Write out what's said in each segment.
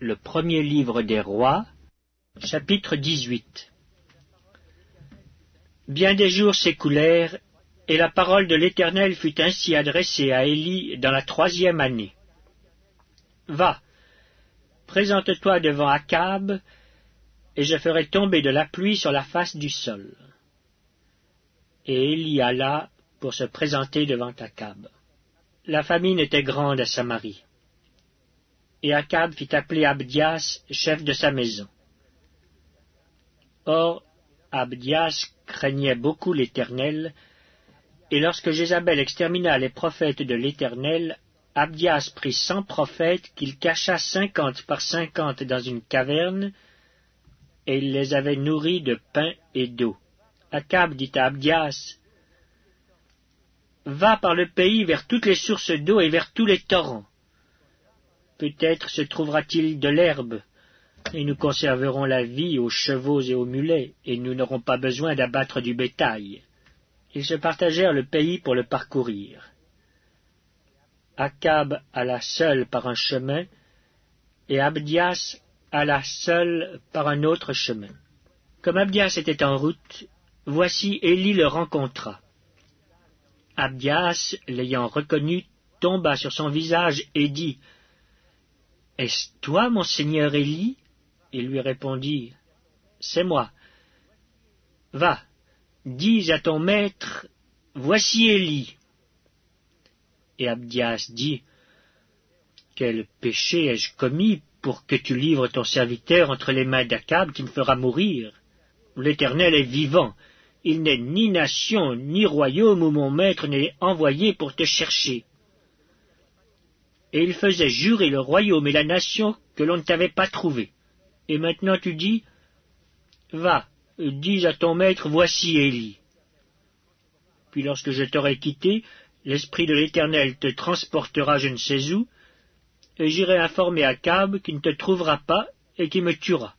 Le premier livre des rois, chapitre 18. Bien des jours s'écoulèrent, et la parole de l'Éternel fut ainsi adressée à Élie dans la 3e année. Va, présente-toi devant Akab, et je ferai tomber de la pluie sur la face du sol. Et Élie alla pour se présenter devant Akab. La famine était grande à Samarie. Et Akab fit appeler Abdias, chef de sa maison. Or, Abdias craignait beaucoup l'Éternel, et lorsque Jézabel extermina les prophètes de l'Éternel, Abdias prit 100 prophètes qu'il cacha 50 par 50 dans une caverne, et il les avait nourris de pain et d'eau. Akab dit à Abdias, « Va par le pays vers toutes les sources d'eau et vers tous les torrents. Peut-être se trouvera-t-il de l'herbe, et nous conserverons la vie aux chevaux et aux mulets, et nous n'aurons pas besoin d'abattre du bétail. » Ils se partagèrent le pays pour le parcourir. Akab alla seul par un chemin, et Abdias alla seul par un autre chemin. Comme Abdias était en route, voici Élie le rencontra. Abdias, l'ayant reconnu, tomba sur son visage et dit, « Est-ce toi, mon seigneur Élie ?» Il lui répondit, « C'est moi. Va, dis à ton maître, voici Élie. » Et Abdias dit, « Quel péché ai-je commis pour que tu livres ton serviteur entre les mains d'Akab qui me fera mourir? L'Éternel est vivant. Il n'est ni nation, ni royaume où mon maître n'est envoyé pour te chercher. » Et il faisait jurer le royaume et la nation que l'on ne t'avait pas trouvé. Et maintenant tu dis, « Va, dis à ton maître, voici Élie. » Puis lorsque je t'aurai quitté, l'Esprit de l'Éternel te transportera je ne sais où, et j'irai informer Akab qui ne te trouvera pas et qui me tuera.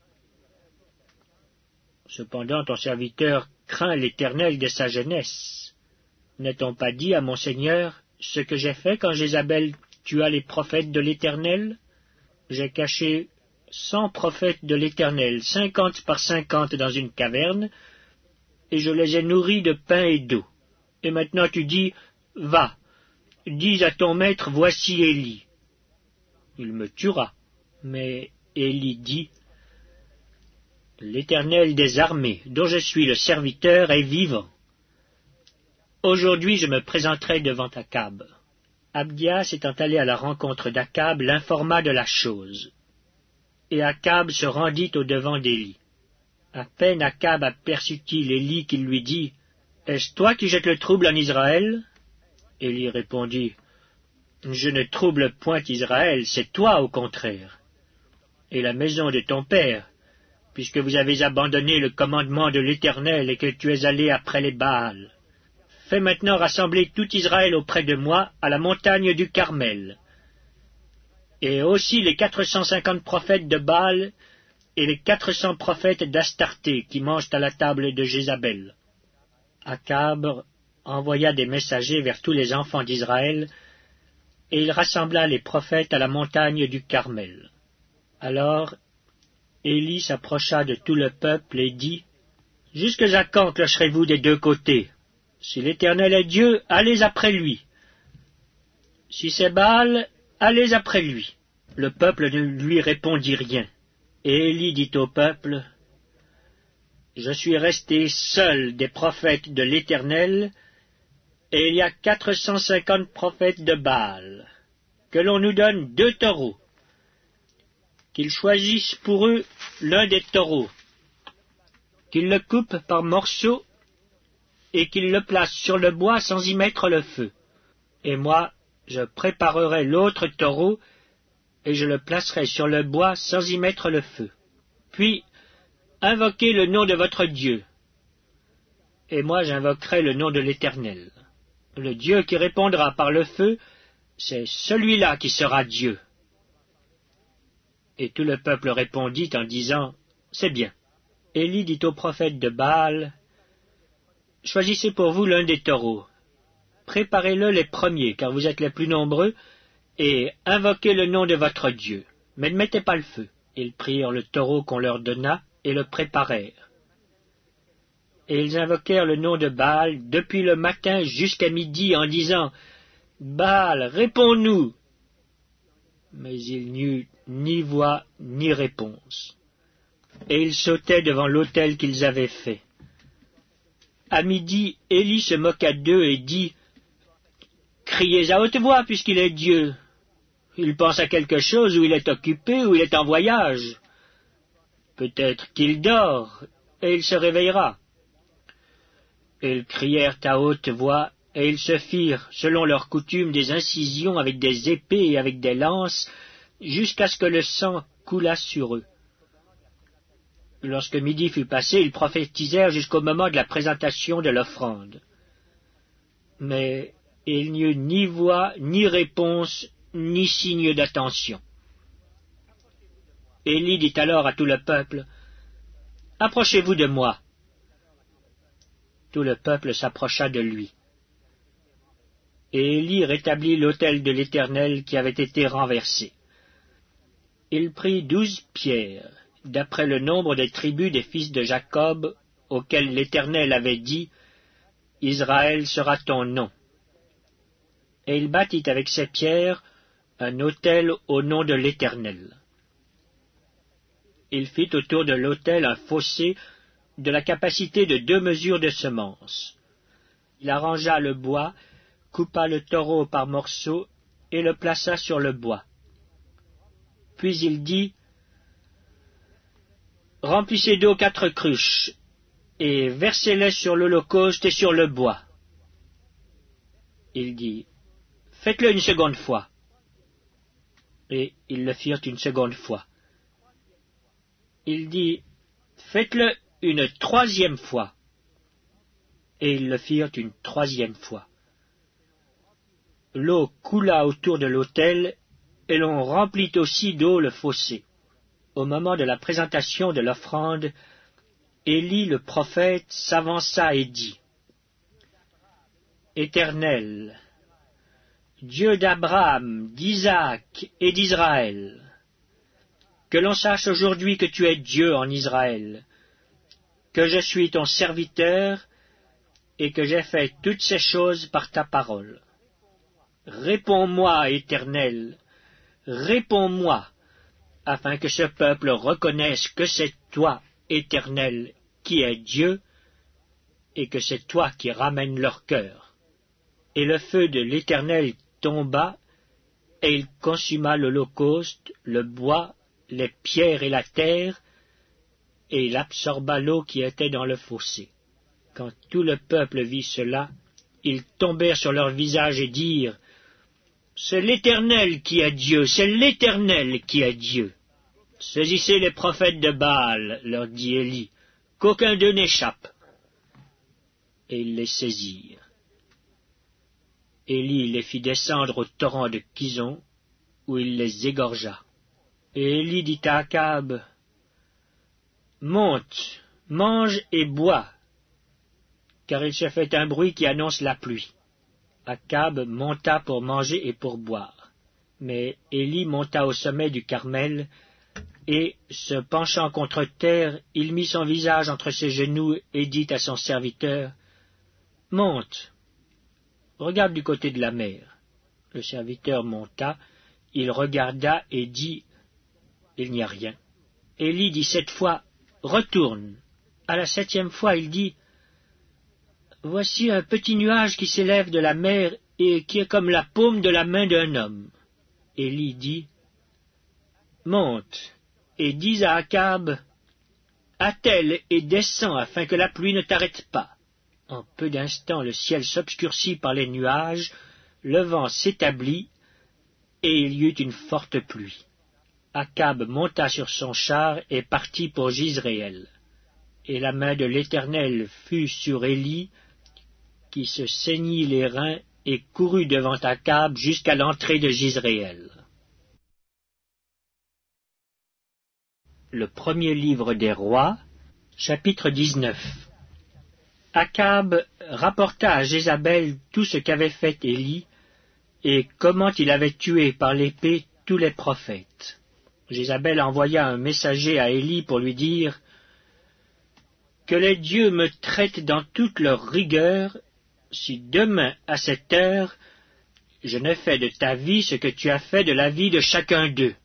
Cependant ton serviteur craint l'Éternel de sa jeunesse. N'a-t-on pas dit à mon Seigneur ce que j'ai fait quand Jézabel tua les prophètes de l'Éternel? J'ai caché 100 prophètes de l'Éternel, 50 par 50 dans une caverne, et je les ai nourris de pain et d'eau. Et maintenant tu dis, « Va, dis à ton maître, voici Élie. » Il me tuera. Mais Élie dit, « L'Éternel des armées, dont je suis le serviteur, est vivant. Aujourd'hui je me présenterai devant Akab. » Abdias étant allé à la rencontre d'Akab, l'informa de la chose. Et Akab se rendit au-devant d'Élie. À peine Akab aperçut-il Élie qui lui dit, « Est-ce toi qui jettes le trouble en Israël ?» Élie répondit, « Je ne trouble point Israël, c'est toi au contraire, et la maison de ton père, puisque vous avez abandonné le commandement de l'Éternel et que tu es allé après les Baals. Fais maintenant rassembler tout Israël auprès de moi à la montagne du Carmel, et aussi les 450 prophètes de Baal et les 400 prophètes d'Astarté qui mangent à la table de Jézabel. » Akab envoya des messagers vers tous les enfants d'Israël, et il rassembla les prophètes à la montagne du Carmel. Alors Élie s'approcha de tout le peuple et dit, « Jusqu'à quand clocherez-vous des deux côtés? Si l'Éternel est Dieu, allez après lui. Si c'est Baal, allez après lui. » Le peuple ne lui répondit rien. Et Élie dit au peuple, « Je suis resté seul des prophètes de l'Éternel, et il y a 450 prophètes de Baal. Que l'on nous donne 2 taureaux, qu'ils choisissent pour eux l'un des taureaux, qu'ils le coupent par morceaux, et qu'ils le placent sur le bois sans y mettre le feu. Et moi, je préparerai l'autre taureau, et je le placerai sur le bois sans y mettre le feu. Puis, invoquez le nom de votre Dieu, et moi j'invoquerai le nom de l'Éternel. Le Dieu qui répondra par le feu, c'est celui-là qui sera Dieu. » Et tout le peuple répondit en disant, « C'est bien. » Élie dit aux prophètes de Baal, « Choisissez pour vous l'un des taureaux. Préparez-le les premiers, car vous êtes les plus nombreux, et invoquez le nom de votre Dieu, mais ne mettez pas le feu. Ils prirent le taureau qu'on leur donna et le préparèrent. Et ils invoquèrent le nom de Baal depuis le matin jusqu'à midi en disant « Baal, réponds-nous » Mais il n'y eut ni voix ni réponse. Et ils sautaient devant l'autel qu'ils avaient fait. À midi, Élie se moqua d'eux et dit « Criez à haute voix puisqu'il est Dieu. Il pense à quelque chose, ou il est occupé, ou il est en voyage. Peut-être qu'il dort, et il se réveillera. » Et ils crièrent à haute voix, et ils se firent, selon leur coutume, des incisions avec des épées et avec des lances, jusqu'à ce que le sang coulât sur eux. Lorsque midi fut passé, ils prophétisèrent jusqu'au moment de la présentation de l'offrande. Mais il n'y eut ni voix, ni réponse, ni signe d'attention. Élie dit alors à tout le peuple, « Approchez-vous de moi. » Tout le peuple s'approcha de lui. Et Élie rétablit l'autel de l'Éternel qui avait été renversé. Il prit 12 pierres, d'après le nombre des tribus des fils de Jacob, auxquels l'Éternel avait dit, « Israël sera ton nom. » Et il bâtit avec ces pierres un autel au nom de l'Éternel. Il fit autour de l'autel un fossé de la capacité de 2 mesures de semences. Il arrangea le bois, coupa le taureau par morceaux et le plaça sur le bois. Puis il dit, « Remplissez d'eau 4 cruches, et versez-les sur l'holocauste et sur le bois. » Il dit, « Faites-le une seconde fois. » Et ils le firent une seconde fois. Il dit, « Faites-le une 3e fois. » Et ils le firent une 3e fois. L'eau coula autour de l'autel, et l'on remplit aussi d'eau le fossé. Au moment de la présentation de l'offrande, Élie le prophète s'avança et dit, « Éternel, Dieu d'Abraham, d'Isaac et d'Israël, que l'on sache aujourd'hui que tu es Dieu en Israël, que je suis ton serviteur et que j'ai fait toutes ces choses par ta parole. Réponds-moi, Éternel, réponds-moi, afin que ce peuple reconnaisse que c'est toi, Éternel, qui es Dieu, et que c'est toi qui ramènes leur cœur. » Et le feu de l'Éternel tomba, et il consuma l'holocauste, le bois, les pierres et la terre, et il absorba l'eau qui était dans le fossé. Quand tout le peuple vit cela, ils tombèrent sur leur visage et dirent, « C'est l'Éternel qui est Dieu, c'est l'Éternel qui est Dieu. » « Saisissez les prophètes de Baal, leur dit Élie, qu'aucun d'eux n'échappe. » Et ils les saisirent. Élie les fit descendre au torrent de Kison, où il les égorgea. Et Élie dit à Akab, « Monte, mange et bois, car il se fait un bruit qui annonce la pluie. » Akab monta pour manger et pour boire. Mais Élie monta au sommet du Carmel, et, se penchant contre terre, il mit son visage entre ses genoux et dit à son serviteur, « Monte, regarde du côté de la mer. » Le serviteur monta, il regarda et dit, « Il n'y a rien. » Élie dit 7 fois, « Retourne. » À la 7e fois, il dit, « Voici un petit nuage qui s'élève de la mer et qui est comme la paume de la main d'un homme. » Élie dit, « Monte, et dis à Akab, « Attelle et descends afin que la pluie ne t'arrête pas. » En peu d'instants, le ciel s'obscurcit par les nuages, le vent s'établit, et il y eut une forte pluie. Akab monta sur son char et partit pour Jizréel. Et la main de l'Éternel fut sur Élie, qui se ceignit les reins et courut devant Akab jusqu'à l'entrée de Jizréel. Le premier livre des rois, chapitre 19. Akab rapporta à Jézabel tout ce qu'avait fait Élie, et comment il avait tué par l'épée tous les prophètes. Jézabel envoya un messager à Élie pour lui dire « Que les dieux me traitent dans toute leur rigueur, si demain à cette heure je ne fais de ta vie ce que tu as fait de la vie de chacun d'eux. »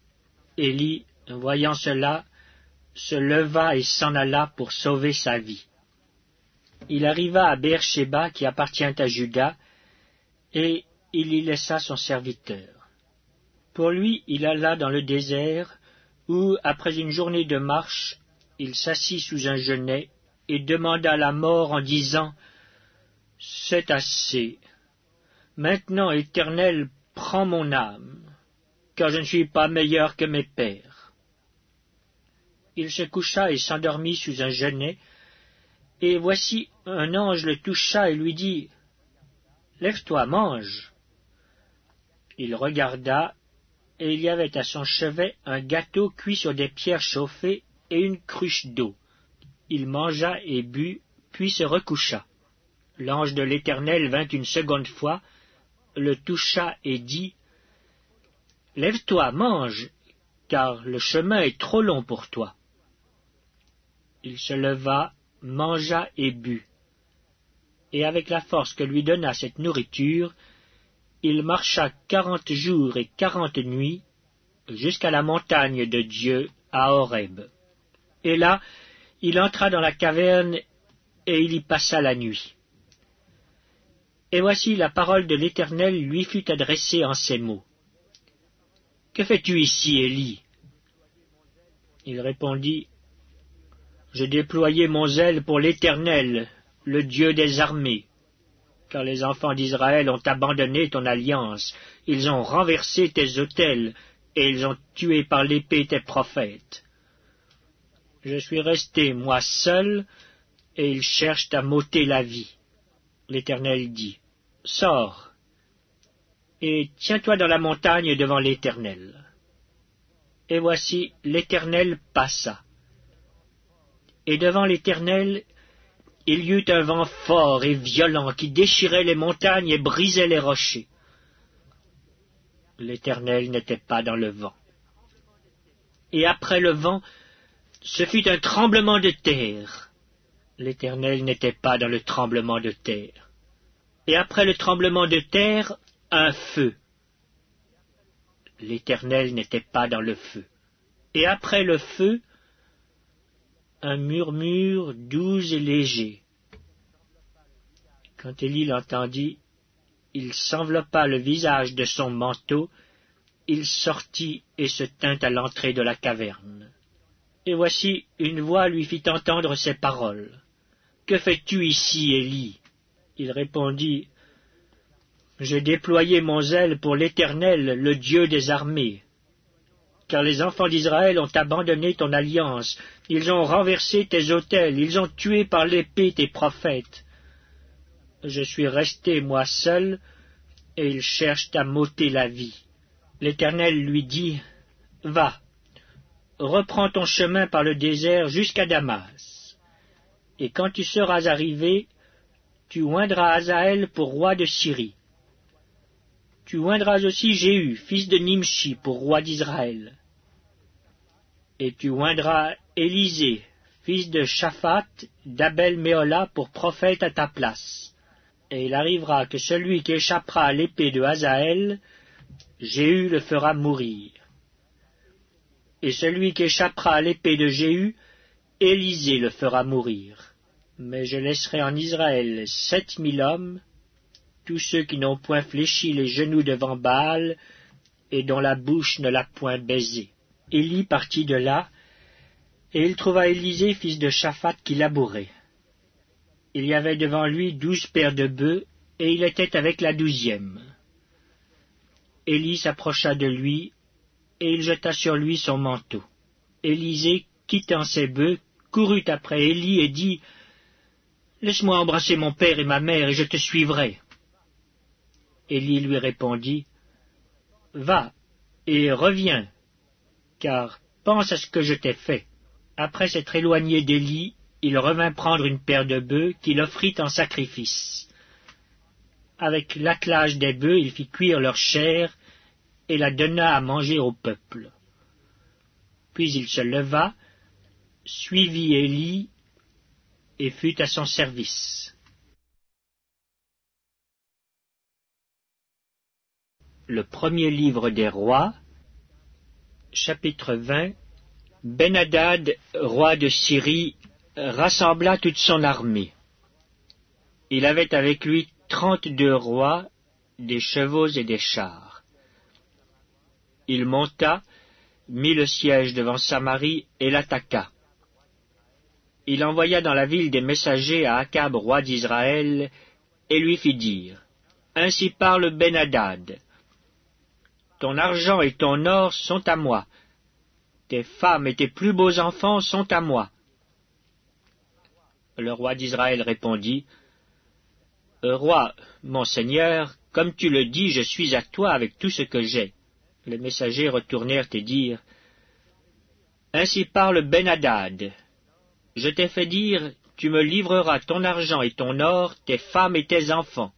Élie, voyant cela, se leva et s'en alla pour sauver sa vie. Il arriva à Beer-Shéba qui appartient à Juda, et il y laissa son serviteur. Pour lui, il alla dans le désert, où, après une journée de marche, il s'assit sous un genêt et demanda la mort en disant « C'est assez. Maintenant, Éternel, prends mon âme, car je ne suis pas meilleur que mes pères. » Il se coucha et s'endormit sous un genêt, et voici un ange le toucha et lui dit « Lève-toi, mange. » Il regarda, et il y avait à son chevet un gâteau cuit sur des pierres chauffées et une cruche d'eau. Il mangea et but, puis se recoucha. L'ange de l'Éternel vint une seconde fois, le toucha et dit « Lève-toi, mange, car le chemin est trop long pour toi. » Il se leva, mangea et but. Et avec la force que lui donna cette nourriture, il marcha 40 jours et 40 nuits jusqu'à la montagne de Dieu à Horeb. Et là, il entra dans la caverne et il y passa la nuit. Et voici la parole de l'Éternel lui fut adressée en ces mots. « Que fais-tu ici, Élie » Il répondit, « Je déployais mon zèle pour l'Éternel, le Dieu des armées. Car les enfants d'Israël ont abandonné ton alliance, ils ont renversé tes autels, et ils ont tué par l'épée tes prophètes. Je suis resté, moi seul, et ils cherchent à m'ôter la vie. » L'Éternel dit, « Sors, et tiens-toi dans la montagne devant l'Éternel. » Et voici, l'Éternel passa. Et devant l'Éternel, il y eut un vent fort et violent qui déchirait les montagnes et brisait les rochers. L'Éternel n'était pas dans le vent. Et après le vent, ce fut un tremblement de terre. L'Éternel n'était pas dans le tremblement de terre. Et après le tremblement de terre, un feu. L'Éternel n'était pas dans le feu. Et après le feu, un murmure doux et léger. Quand Élie l'entendit, il s'enveloppa le visage de son manteau, il sortit et se tint à l'entrée de la caverne. Et voici, une voix lui fit entendre ces paroles. « Que fais-tu ici, Élie » Il répondit, « J'ai déployé mon zèle pour l'Éternel, le Dieu des armées. Car les enfants d'Israël ont abandonné ton alliance, ils ont renversé tes autels, ils ont tué par l'épée tes prophètes. Je suis resté, moi seul, et ils cherchent à m'ôter la vie. » L'Éternel lui dit, « Va, reprends ton chemin par le désert jusqu'à Damas. Et quand tu seras arrivé, tu oindras Hazaël pour roi de Syrie. Tu oindras aussi Jéhu, fils de Nimshi, pour roi d'Israël. Et tu oindras Élisée, fils de Shaphat, d'Abel-Méhola, pour prophète à ta place. Et il arrivera que celui qui échappera à l'épée de Hazaël, Jéhu le fera mourir. Et celui qui échappera à l'épée de Jéhu, Élisée le fera mourir. Mais je laisserai en Israël 7000 hommes, tous ceux qui n'ont point fléchi les genoux devant Baal, et dont la bouche ne l'a point baisé. » Élie partit de là, et il trouva Élisée, fils de Shaphat, qui labourait. Il y avait devant lui 12 paires de bœufs, et il était avec la 12e. Élie s'approcha de lui, et il jeta sur lui son manteau. Élisée, quittant ses bœufs, courut après Élie et dit, « Laisse-moi embrasser mon père et ma mère, et je te suivrai. » Élie lui répondit, « Va, et reviens, car pense à ce que je t'ai fait. » Après s'être éloigné d'Élie, il revint prendre une paire de bœufs qu'il offrit en sacrifice. Avec l'attelage des bœufs, il fit cuire leur chair et la donna à manger au peuple. Puis il se leva, suivit Élie et fut à son service. Le premier livre des rois, chapitre 20. Ben-Hadad, roi de Syrie, rassembla toute son armée. Il avait avec lui 32 rois, des chevaux et des chars. Il monta, mit le siège devant Samarie et l'attaqua. Il envoya dans la ville des messagers à Akab, roi d'Israël, et lui fit dire, « Ainsi parle Ben-Hadad. Ton argent et ton or sont à moi. Tes femmes et tes plus beaux enfants sont à moi. » Le roi d'Israël répondit, « Roi, mon seigneur, comme tu le dis, je suis à toi avec tout ce que j'ai. » Les messagers retournèrent et dirent, « Ainsi parle Ben-Hadad. Je t'ai fait dire, tu me livreras ton argent et ton or, tes femmes et tes enfants.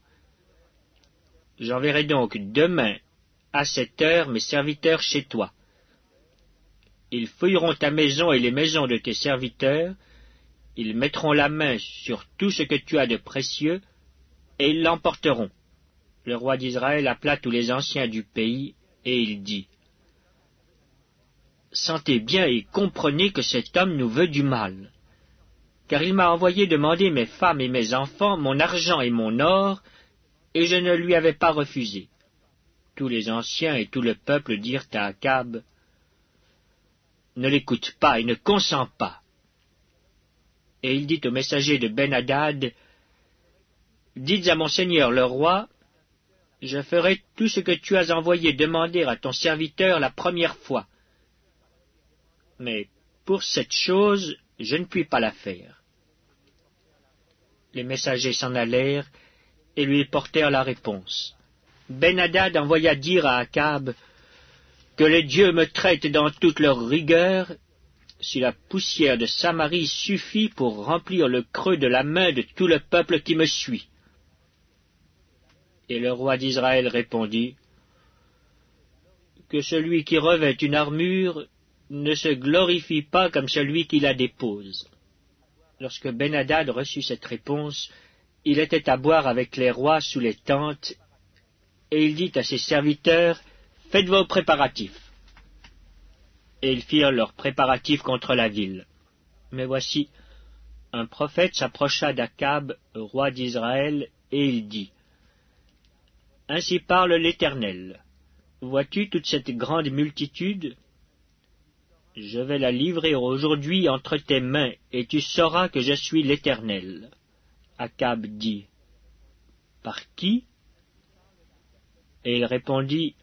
J'enverrai donc demain, à cette heure, mes serviteurs chez toi. Ils fouilleront ta maison et les maisons de tes serviteurs, ils mettront la main sur tout ce que tu as de précieux, et ils l'emporteront. » Le roi d'Israël appela tous les anciens du pays, et il dit, « Sentez bien et comprenez que cet homme nous veut du mal, car il m'a envoyé demander mes femmes et mes enfants, mon argent et mon or, et je ne lui avais pas refusé. » Tous les anciens et tout le peuple dirent à Akab, « Ne l'écoute pas et ne consens pas. » Et il dit au messager de Ben-Hadad, « Dites à mon seigneur le roi, je ferai tout ce que tu as envoyé demander à ton serviteur la première fois. Mais pour cette chose, je ne puis pas la faire. » Les messagers s'en allèrent et lui portèrent la réponse. Ben-Hadad envoya dire à Akab, « Que les dieux me traitent dans toute leur rigueur, si la poussière de Samarie suffit pour remplir le creux de la main de tout le peuple qui me suit. » Et le roi d'Israël répondit, « Que celui qui revêt une armure ne se glorifie pas comme celui qui la dépose. » Lorsque Ben-Hadad reçut cette réponse, il était à boire avec les rois sous les tentes, et il dit à ses serviteurs, « Faites vos préparatifs. » Et ils firent leurs préparatifs contre la ville. Mais voici, un prophète s'approcha d'Akab, roi d'Israël, et il dit, « Ainsi parle l'Éternel. Vois-tu toute cette grande multitude? Je vais la livrer aujourd'hui entre tes mains, et tu sauras que je suis l'Éternel. » Akab dit, « Par qui? » Et il répondit,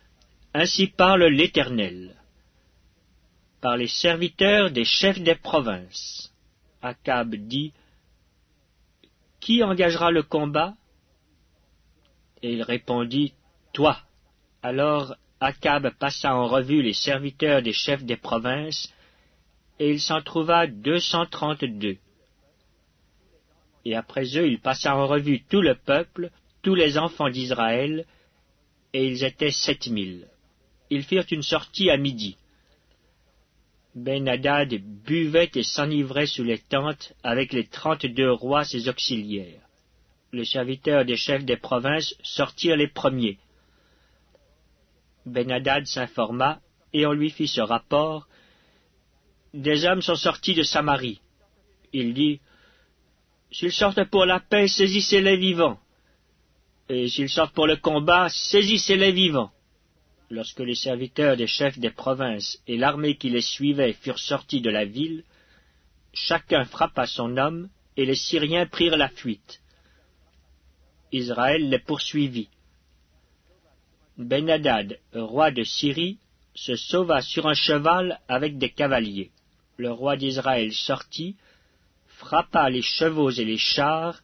« Ainsi parle l'Éternel. Par les serviteurs des chefs des provinces. » Akab dit, « Qui engagera le combat? » Et il répondit, « Toi. » Alors Akab passa en revue les serviteurs des chefs des provinces, et il s'en trouva 232. Et après eux, il passa en revue tout le peuple, tous les enfants d'Israël, et ils étaient 7000. Ils firent une sortie à midi. Ben-Hadad buvait et s'enivrait sous les tentes avec les 32 rois ses auxiliaires. Les serviteurs des chefs des provinces sortirent les premiers. Ben-Hadad s'informa, et on lui fit ce rapport. « Des hommes sont sortis de Samarie. » Il dit, « S'ils sortent pour la paix, saisissez-les vivants. Et s'ils sortent pour le combat, saisissez-les vivants. » Lorsque les serviteurs des chefs des provinces et l'armée qui les suivait furent sortis de la ville, chacun frappa son homme, et les Syriens prirent la fuite. Israël les poursuivit. Ben-Hadad, roi de Syrie, se sauva sur un cheval avec des cavaliers. Le roi d'Israël sortit, frappa les chevaux et les chars,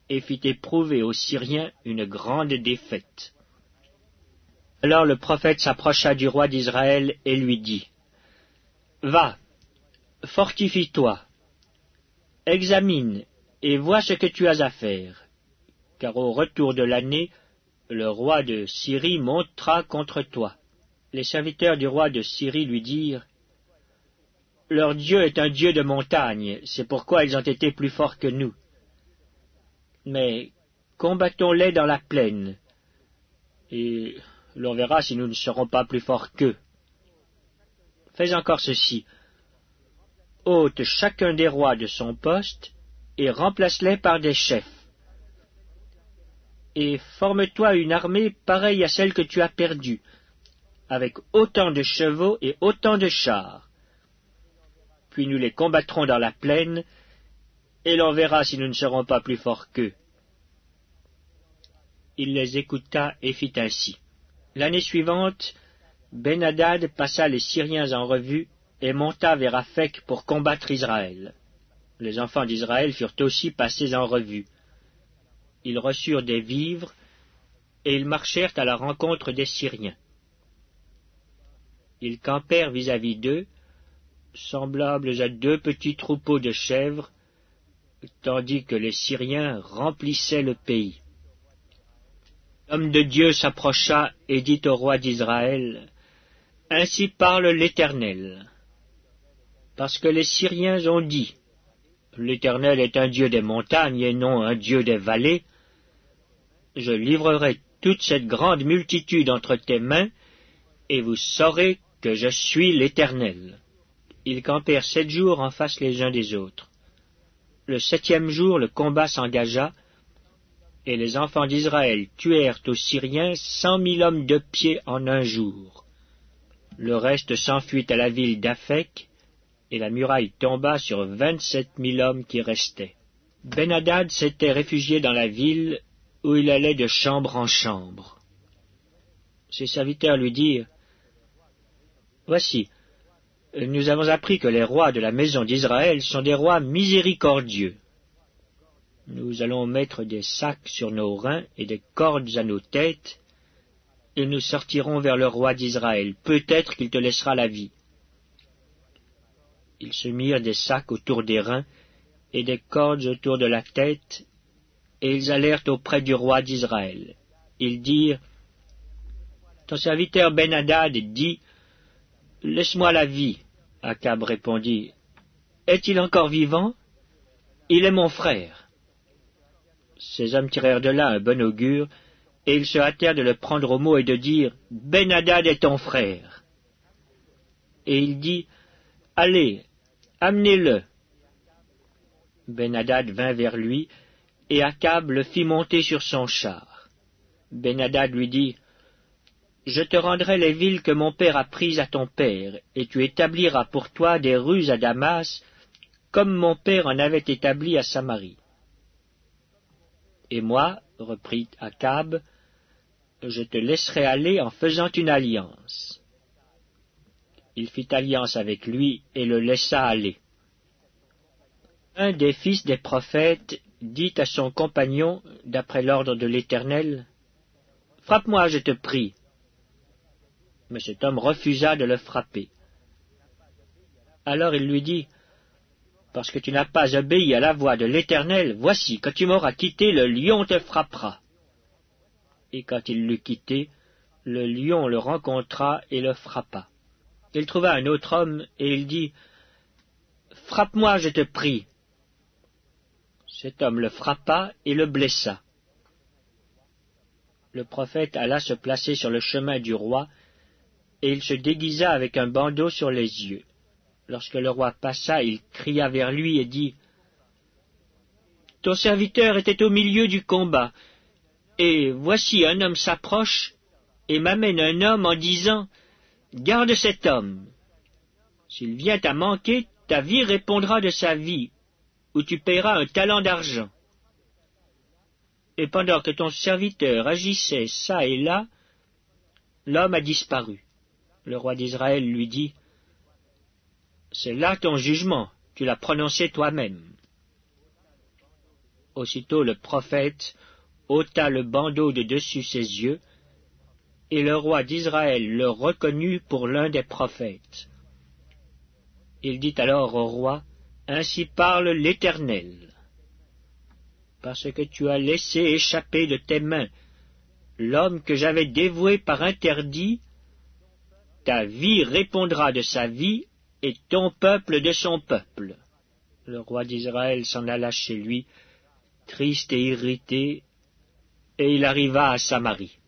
et fit éprouver aux Syriens une grande défaite. Alors le prophète s'approcha du roi d'Israël et lui dit, « Va, fortifie-toi, examine et vois ce que tu as à faire, car au retour de l'année, le roi de Syrie montera contre toi. » Les serviteurs du roi de Syrie lui dirent, leur Dieu est un Dieu de montagne, c'est pourquoi ils ont été plus forts que nous. Mais combattons-les dans la plaine, et l'on verra si nous ne serons pas plus forts qu'eux. Fais encore ceci. Ôte chacun des rois de son poste, et remplace-les par des chefs. Et forme-toi une armée pareille à celle que tu as perdue, avec autant de chevaux et autant de chars. Puis nous les combattrons dans la plaine, et l'on verra si nous ne serons pas plus forts qu'eux. Il les écouta et fit ainsi. L'année suivante, Ben-Hadad passa les Syriens en revue et monta vers Aphek pour combattre Israël. Les enfants d'Israël furent aussi passés en revue. Ils reçurent des vivres, et ils marchèrent à la rencontre des Syriens. Ils campèrent vis-à-vis d'eux, semblables à deux petits troupeaux de chèvres, tandis que les Syriens remplissaient le pays. L'homme de Dieu s'approcha et dit au roi d'Israël, « Ainsi parle l'Éternel, parce que les Syriens ont dit, « L'Éternel est un Dieu des montagnes et non un Dieu des vallées. Je livrerai toute cette grande multitude entre tes mains, et vous saurez que je suis l'Éternel. » Ils campèrent 7 jours en face les uns des autres. Le 7e jour, le combat s'engagea, et les enfants d'Israël tuèrent aux Syriens 100 000 hommes de pied en un jour. Le reste s'enfuit à la ville d'Aphek, et la muraille tomba sur 27 000 hommes qui restaient. Ben-Hadad s'était réfugié dans la ville, où il allait de chambre en chambre. Ses serviteurs lui dirent, « Voici, nous avons appris que les rois de la maison d'Israël sont des rois miséricordieux. Nous allons mettre des sacs sur nos reins et des cordes à nos têtes, et nous sortirons vers le roi d'Israël. Peut-être qu'il te laissera la vie. » Ils se mirent des sacs autour des reins et des cordes autour de la tête, et ils allèrent auprès du roi d'Israël. Ils dirent, « Ton serviteur Ben-Hadad dit, « Laisse-moi la vie. » Akab répondit, « Est-il encore vivant? Il est mon frère. » Ces hommes tirèrent de là un bon augure, et ils se hâtèrent de le prendre au mot et de dire, « Ben-Hadad est ton frère. » Et il dit, « Allez, amenez-le. » Ben-Hadad vint vers lui, et Akab le fit monter sur son char. Ben-Hadad lui dit, « Je te rendrai les villes que mon père a prises à ton père, et tu établiras pour toi des rues à Damas, comme mon père en avait établi à Samarie. » Et moi, reprit Akab, je te laisserai aller en faisant une alliance. Il fit alliance avec lui et le laissa aller. Un des fils des prophètes dit à son compagnon, d'après l'ordre de l'Éternel, « Frappe-moi, je te prie. » Mais cet homme refusa de le frapper. Alors il lui dit, « Parce que tu n'as pas obéi à la voix de l'Éternel, voici, quand tu m'auras quitté, le lion te frappera. » Et quand il l'eut quitté, le lion le rencontra et le frappa. Il trouva un autre homme, et il dit, « Frappe-moi, je te prie. » Cet homme le frappa et le blessa. Le prophète alla se placer sur le chemin du roi, et il se déguisa avec un bandeau sur les yeux. Lorsque le roi passa, il cria vers lui et dit, « Ton serviteur était au milieu du combat, et voici un homme s'approche et m'amène un homme en disant, « Garde cet homme. S'il vient à manquer, ta vie répondra de sa vie, ou tu paieras un talent d'argent. » Et pendant que ton serviteur agissait çà et là, l'homme a disparu. Le roi d'Israël lui dit, « C'est là ton jugement, tu l'as prononcé toi-même. » Aussitôt le prophète ôta le bandeau de dessus ses yeux, et le roi d'Israël le reconnut pour l'un des prophètes. Il dit alors au roi, « Ainsi parle l'Éternel. Parce que tu as laissé échapper de tes mains l'homme que j'avais dévoué par interdit, ta vie répondra de sa vie, et ton peuple de son peuple. » Le roi d'Israël s'en alla chez lui, triste et irrité, et il arriva à Samarie.